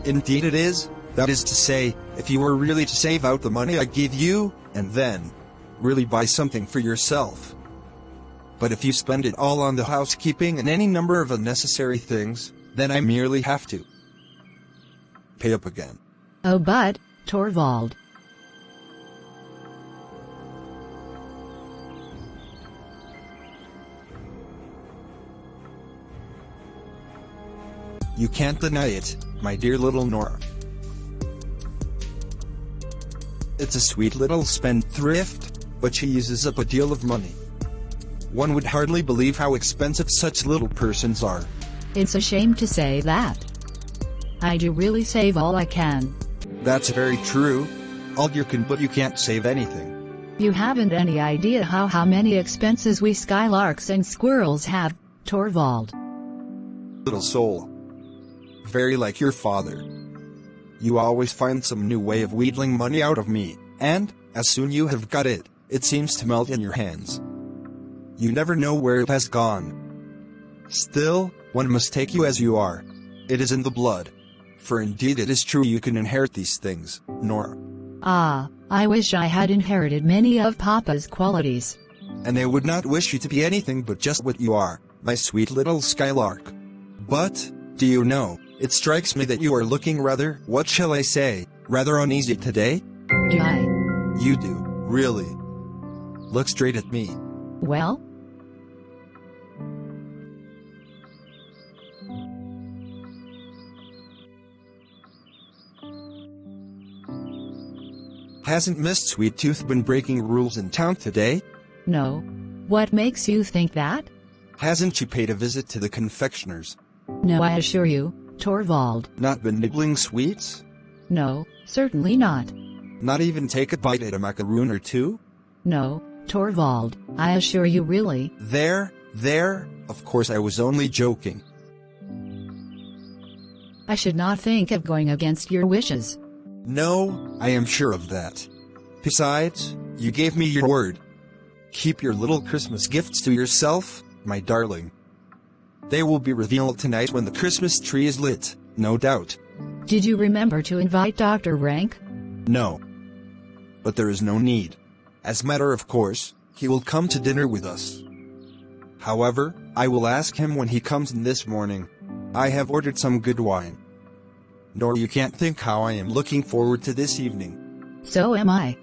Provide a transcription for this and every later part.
Indeed it is. That is to say, if you were really to save out the money I give you, and then really buy something for yourself. But if you spend it all on the housekeeping and any number of unnecessary things, then I merely have to pay up again. Oh but, Torvald. You can't deny it, my dear little Nora. It's a sweet little spendthrift, but she uses up a deal of money. One would hardly believe how expensive such little persons are. It's a shame to say that. I do really save all I can. That's very true. All you can, but you can't save anything. You haven't any idea how many expenses we skylarks and squirrels have, Torvald. Little soul. Very like your father. You always find some new way of wheedling money out of me, and, as soon you have got it, it seems to melt in your hands. You never know where it has gone. Still, one must take you as you are. It is in the blood. For indeed it is true you can inherit these things, Nora. Ah, I wish I had inherited many of Papa's qualities. And I would not wish you to be anything but just what you are, my sweet little skylark. But, do you know, it strikes me that you are looking rather, what shall I say, rather uneasy today? Jai. You do, really. Look straight at me. Well? Hasn't Miss Sweet Tooth been breaking rules in town today? No. What makes you think that? Hasn't she paid a visit to the confectioner's? No, I assure you, Torvald. Not been nibbling sweets? No, certainly not. Not even take a bite at a macaroon or two? No, Torvald, I assure you really. There, of course I was only joking. I should not think of going against your wishes. No, I am sure of that. Besides, you gave me your word. Keep your little Christmas gifts to yourself, my darling. They will be revealed tonight when the Christmas tree is lit, no doubt. Did you remember to invite Dr. Rank? No. But there is no need. As matter of course, he will come to dinner with us. However, I will ask him when he comes in this morning. I have ordered some good wine. Nor you can't think how I am looking forward to this evening. So am I.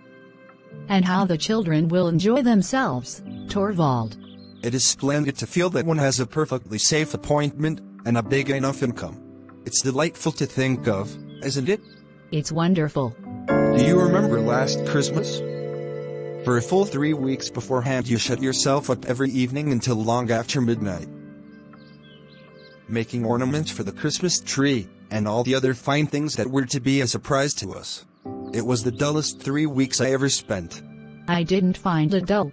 And how the children will enjoy themselves, Torvald. It is splendid to feel that one has a perfectly safe appointment, and a big enough income. It's delightful to think of, isn't it? It's wonderful. Do you remember last Christmas? For a full 3 weeks beforehand you shut yourself up every evening until long after midnight, making ornaments for the Christmas tree, and all the other fine things that were to be a surprise to us. It was the dullest 3 weeks I ever spent. I didn't find it dull.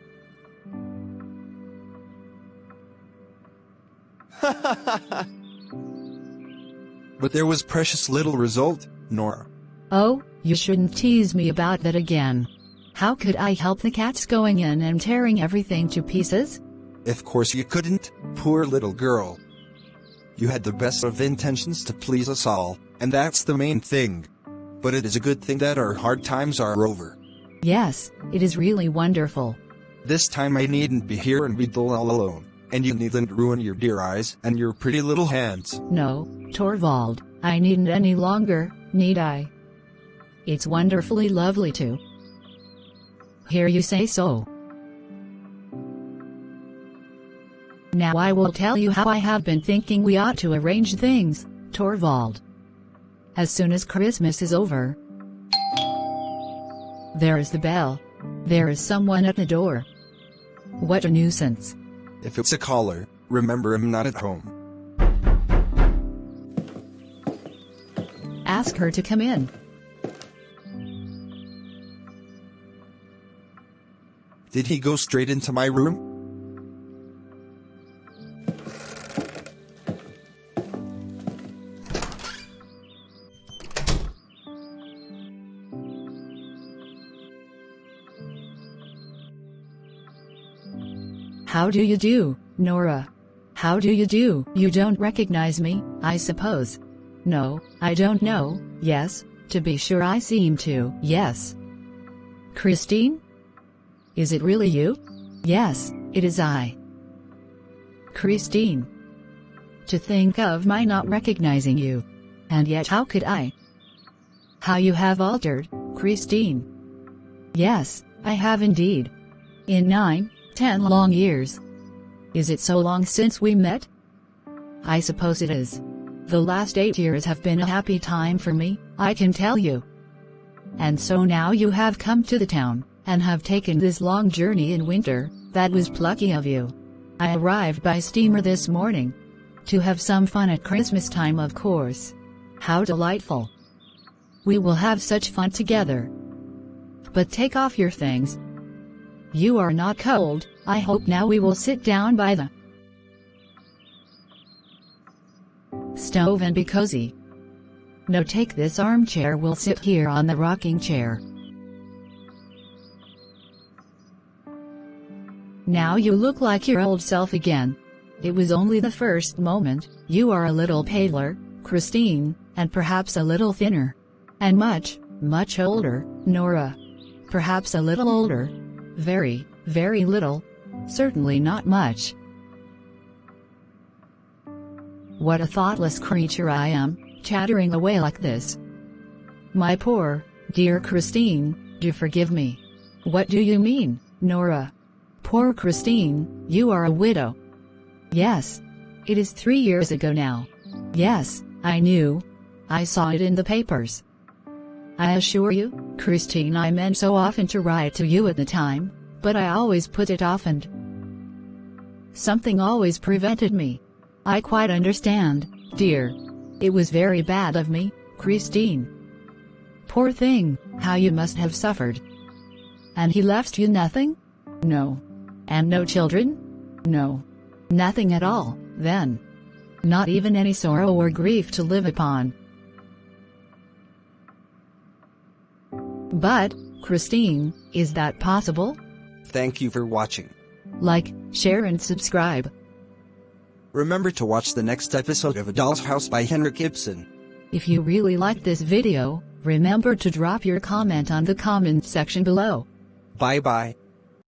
But there was precious little result, Nora. Oh, you shouldn't tease me about that again. How could I help the cats going in and tearing everything to pieces? Of course you couldn't, poor little girl. You had the best of intentions to please us all, and that's the main thing. But it is a good thing that our hard times are over. Yes, it is really wonderful. This time I needn't be here and be dull all alone, and you needn't ruin your dear eyes and your pretty little hands. No, Torvald, I needn't any longer, need I? It's wonderfully lovely to hear you say so. Now I will tell you how I have been thinking we ought to arrange things, Torvald. As soon as Christmas is over. There is the bell. There is someone at the door. What a nuisance. If it's a caller, remember I'm not at home. Ask her to come in. Did he go straight into my room? How do you do, Nora? How do you do? You don't recognize me, I suppose. No, I don't know. Yes, to be sure I seem to. Yes. Christine? Is it really you? Yes, it is I. Christine. To think of my not recognizing you. And yet how could I? How you have altered, Christine. Yes, I have indeed. In 9-10 long years. Is it so long since we met? I suppose it is. The last 8 years have been a happy time for me, I can tell you. And so now you have come to the town, and have taken this long journey in winter. That was plucky of you. I arrived by steamer this morning. To have some fun at Christmas time, of course. How delightful. We will have such fun together. But take off your things. You are not cold, I hope. Now we will sit down by the stove and be cozy. No, take this armchair, we'll sit here on the rocking chair. Now you look like your old self again. It was only the first moment. You are a little paler, Christine, and perhaps a little thinner. And much, much older, Nora. Perhaps a little older. Very, very little. Certainly not much. What a thoughtless creature I am, chattering away like this. My poor, dear Christine, do forgive me. What do you mean, Nora? Poor Christine, you are a widow. Yes. It is 3 years ago now. Yes, I knew. I saw it in the papers. I assure you, Christine, I meant so often to write to you at the time, but I always put it off and something always prevented me. I quite understand, dear. It was very bad of me, Christine. Poor thing, how you must have suffered. And he left you nothing? No. And no children? No. Nothing at all, then. Not even any sorrow or grief to live upon. But, Christine, is that possible? Thank you for watching. Like, share and subscribe. Remember to watch the next episode of A Doll's House by Henrik Ibsen. If you really liked this video, remember to drop your comment on the comments section below. Bye bye.